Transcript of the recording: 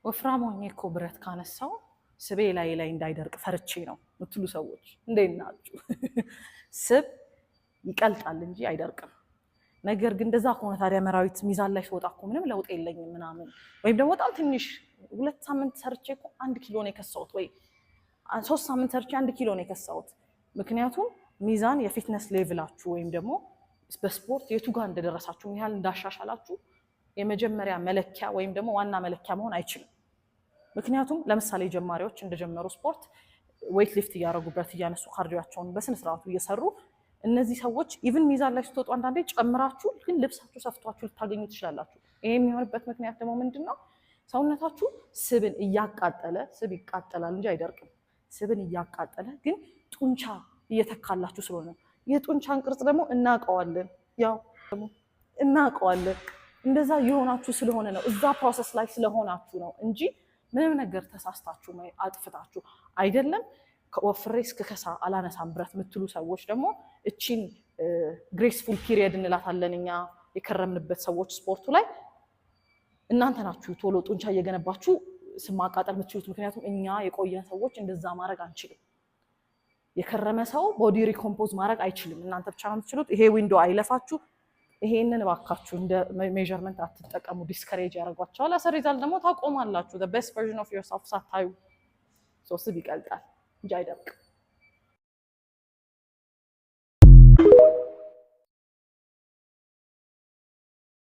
ወፍራም ሆኜ እኮ ብረት ካነሳው ስቤ ላይ እንዳይደርቅ ፈርቼ ነው የምትሉ ሰዎች እንዴት ናችሁ? ስብ ይቀልጣል እንጂ አይደርቅም። ነገር ግን እንደዛ ከሆነ ታዲያ መራዊት ሚዛን ላይ ስወጣ እኮ ምንም ለውጥ የለኝም ምናምን፣ ወይም ደግሞ በጣም ትንሽ 2 ሳምንት ሰርቼ እኮ 1 ኪሎ ነው የከሳሁት፣ ወይ 3 ሳምንት ሰርቼ 1 ኪሎ ነው የከሳሁት። ምክንያቱም ሚዛን የፊትነስ ሌቭላችሁ ወይም ደግሞ በስፖርት የቱ ጋር እንደደረሳችሁ ምን ያህል እንዳሻሻላችሁ የመጀመሪያ መለኪያ ወይም ደግሞ ዋና መለኪያ መሆን አይችልም። ምክንያቱም ለምሳሌ ጀማሪዎች እንደጀመሩ ስፖርት ዌይት ሊፍት እያደረጉበት እያነሱ ካርዲያቸውን በስነ ስርዓቱ እየሰሩ እነዚህ ሰዎች ኢቭን ሚዛን ላይ ስትወጡ አንዳንዴ ጨምራችሁ ግን ልብሳችሁ ሰፍቷችሁ ልታገኙ ትችላላችሁ። ይሄ የሚሆንበት ምክንያት ደግሞ ምንድነው? ሰውነታችሁ ስብን እያቃጠለ፣ ስብ ይቃጠላል እንጂ አይደርቅም። ስብን እያቃጠለ ግን ጡንቻ እየተካላችሁ ስለሆነ የጡንቻን ቅርጽ ደግሞ እናውቀዋለን፣ ያው ደግሞ እናውቀዋለን። እንደዛ የሆናችሁ ስለሆነ ነው፣ እዛ ፕሮሰስ ላይ ስለሆናችሁ ነው እንጂ ምንም ነገር ተሳስታችሁ አጥፍታችሁ አይደለም። ከወፍሬ እስከ ከሳ አላነሳም ብረት የምትሉ ሰዎች ደግሞ እቺን ግሬስፉል ፒሪየድ እንላታለን እኛ የከረምንበት ሰዎች ስፖርቱ ላይ እናንተ ናችሁ ቶሎ ጡንቻ እየገነባችሁ ስማቃጠል የምትችሉት። ምክንያቱም እኛ የቆየን ሰዎች እንደዛ ማድረግ አንችልም። የከረመ ሰው ቦዲ ሪኮምፖዝ ማድረግ አይችልም። እናንተ ብቻ ነው የምትችሉት። ይሄ ዊንዶ አይለፋችሁ። ይሄንን እባካችሁ እንደ ሜዠርመንት አትጠቀሙ። ዲስከሬጅ ያደርጓቸዋል። አሰ ሪዛልት ደግሞ ታቆማላችሁ። the best version of yourself ሳታዩ ስብ ይቀልጣል እንጂ አይደርቅም።